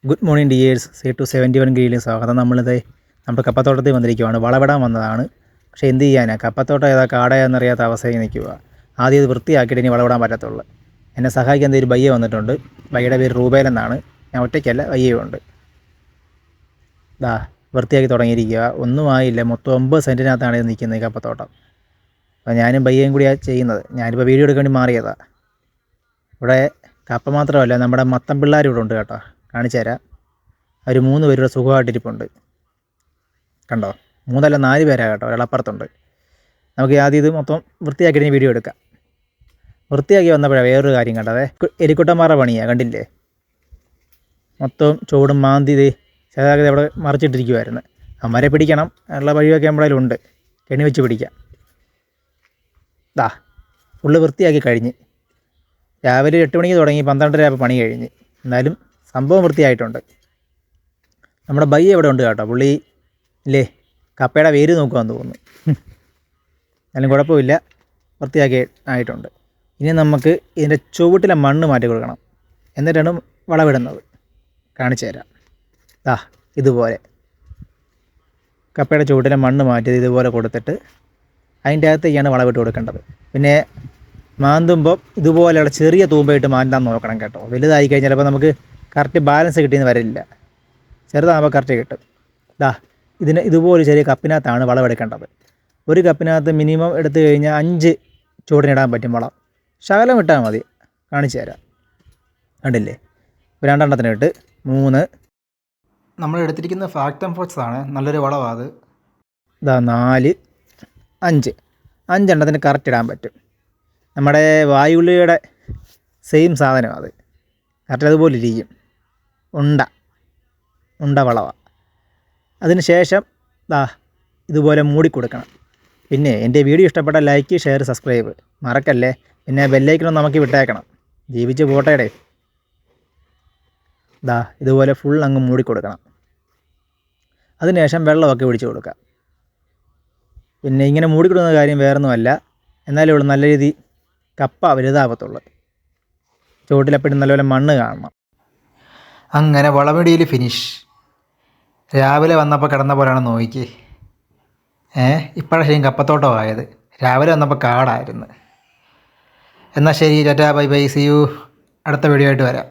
Good morning dears. C271 ഗ്രീനിൽ സ്വാഗതം. നമ്മുടെ കപ്പത്തോട്ടത്തിൽ വന്നിരിക്കുവാണ്. വളവിടാൻ വന്നതാണ്. പക്ഷേ എന്ത് ചെയ്യാനാ, കപ്പത്തോട്ടം ഏതാ കാടയെന്നറിയാത്ത അവസ്ഥയിൽ നിൽക്കുക. ആദ്യം ഇത് വൃത്തിയാക്കിയിട്ട് ഇനി വളവിടാൻ പറ്റത്തുള്ളൂ. എന്നെ സഹായിക്കാൻ ഒരു ബയ്യ വന്നിട്ടുണ്ട്. ബയ്യയുടെ പേര് റൂബേൽ എന്നാണ്. ഞാൻ ഒറ്റയ്ക്കല്ല, ബയ്യയുണ്ട്. ദാ വൃത്തിയാക്കി തുടങ്ങിയിരിക്കുക. ഒന്നും ആയില്ല. മൊത്തം 9 സെൻറ്റിനകത്താണ് ഇത് നിൽക്കുന്നത്, ഈ കപ്പത്തോട്ടം. അപ്പോൾ ഞാനും ബയ്യയും കൂടിയാണ് ചെയ്യുന്നത്. ഞാനിപ്പോൾ വീഡിയോ എടുക്കാൻ വേണ്ടി മാറിയതാണ്. ഇവിടെ കപ്പ മാത്രമല്ല, നമ്മുടെ മത്തൻ പിള്ളേർ ഇവിടെ ഉണ്ട് കേട്ടോ. കാണിച്ചു തരാം. അവർ 3 പേരുടെ സുഖമായിട്ടിരിപ്പുണ്ട്. കണ്ടോ, 3 അല്ല 4 പേരാണ് കേട്ടോ. ഒരാളപ്പുറത്തുണ്ട്. നമുക്ക് ആദ്യം ഇത് മൊത്തം വൃത്തിയാക്കിയിട്ട് വീഡിയോ എടുക്കാം. വൃത്തിയാക്കി വന്നപ്പോഴാണ് വേറൊരു കാര്യം കണ്ടത്. എലിക്കുട്ടന്മാരുടെ പണിയാണ്, കണ്ടില്ലേ? മൊത്തം ചൂടും മാന്തി ചേതാകത അവിടെ മറിച്ചിട്ടിരിക്കുമായിരുന്നു. അമ്മരെ പിടിക്കണം. ഉള്ള വഴിയൊക്കെ നമ്മളതിലും ഉണ്ട്. കെണി വെച്ച് പിടിക്കാം. ദാ ഫുള്ള് വൃത്തിയാക്കി കഴിഞ്ഞ്. രാവിലെ 8 മണിക്ക് തുടങ്ങി 12:30 ആയപ്പോൾ പണി കഴിഞ്ഞ്. എന്നാലും സംഭവം വൃത്തിയായിട്ടുണ്ട്. നമ്മുടെ ബയ്യ ഇവിടെ ഉണ്ട് കേട്ടോ. പുള്ളി ഇല്ലേ കപ്പയുടെ വേര് നോക്കുവാന്ന് തോന്നുന്നു. എന്നാലും കുഴപ്പമില്ല, വൃത്തിയാക്കി ആയിട്ടുണ്ട്. ഇനി നമുക്ക് ഇതിൻ്റെ ചുവട്ടിലെ മണ്ണ് മാറ്റി കൊടുക്കണം. എന്നിട്ടാണ് വളവിടുന്നത്. കാണിച്ചു തരാം. ദാ ഇതുപോലെ കപ്പയുടെ ചുവട്ടിലെ മണ്ണ് മാറ്റിയത് ഇതുപോലെ കൊടുത്തിട്ട് അതിൻ്റെ അകത്തേക്കാണ് വളവിട്ട് കൊടുക്കേണ്ടത്. പിന്നെ മാന്തുമ്പോൾ ഇതുപോലെയുള്ള ചെറിയ തൂമ്പയിട്ട് മാന്താൻ നോക്കണം കേട്ടോ. വലുതായി കഴിഞ്ഞാൽ ചിലപ്പോൾ നമുക്ക് കറക്റ്റ് ബാലൻസ് കിട്ടിയെന്ന് വരില്ല. ചെറുതാകുമ്പോൾ കറക്റ്റ് കിട്ടും. ദാ ഇതുപോലെ ചെറിയ കപ്പിനകത്താണ് വളമെടുക്കേണ്ടത്. ഒരു കപ്പിനകത്ത് മിനിമം എടുത്തു കഴിഞ്ഞാൽ 5 ചൂടിനിടാൻ പറ്റും വളം. ശകലം ഇട്ടാൽ മതി. കാണിച്ചു തരാം. കണ്ടില്ലേ? 2 ഇട്ട് 3. നമ്മൾ എടുത്തിരിക്കുന്ന ഫാക്ടം ഫോക്സ് ആണ്, നല്ലൊരു വളമാണ് അത്. ഇതാ 4, 5 എണ്ണത്തിന് കറക്റ്റ് ഇടാൻ പറ്റും. നമ്മുടെ വായുള്ളിയുടെ സെയിം സാധനമാണ് അത്. കറക്റ്റ് അതുപോലെ ഇരിക്കും. ഉണ്ട വളമാണ്. അതിന് ശേഷം ദാ ഇതുപോലെ മൂടിക്കൊടുക്കണം. പിന്നെ എൻ്റെ വീഡിയോ ഇഷ്ടപ്പെട്ട ലൈക്ക്, ഷെയർ, സബ്സ്ക്രൈബ് മറക്കല്ലേ. പിന്നെ ബെല്ലൈക്കനും നമുക്ക് വിട്ടേക്കണം. ജീവിച്ച് പോട്ടേടെ. ദാ ഇതുപോലെ ഫുൾ അങ്ങ് മൂടിക്കൊടുക്കണം. അതിനുശേഷം വെള്ളമൊക്കെ ഒഴിച്ച് കൊടുക്കുക. പിന്നെ ഇങ്ങനെ മൂടിക്കൊടുക്കുന്ന കാര്യം വേറൊന്നുമല്ല, എന്നാലും ഇവിടെ നല്ല രീതി കപ്പ വലുതാവത്തുള്ളൂ. ചുവട്ടിലെപ്പോഴും നല്ലപോലെ മണ്ണ് കാണണം. അങ്ങനെ വളമിടിയിൽ ഫിനിഷ്. രാവിലെ വന്നപ്പോൾ കിടന്ന പോലെയാണ് നോക്കി. ഇപ്പോഴാണ് ശരിക്കും കപ്പത്തോട്ടമായത്. രാവിലെ വന്നപ്പോൾ കാടായിരുന്നു. എന്നാൽ ശരി, tata, bye bye, see you. അടുത്ത വീഡിയോ ആയിട്ട് വരാം.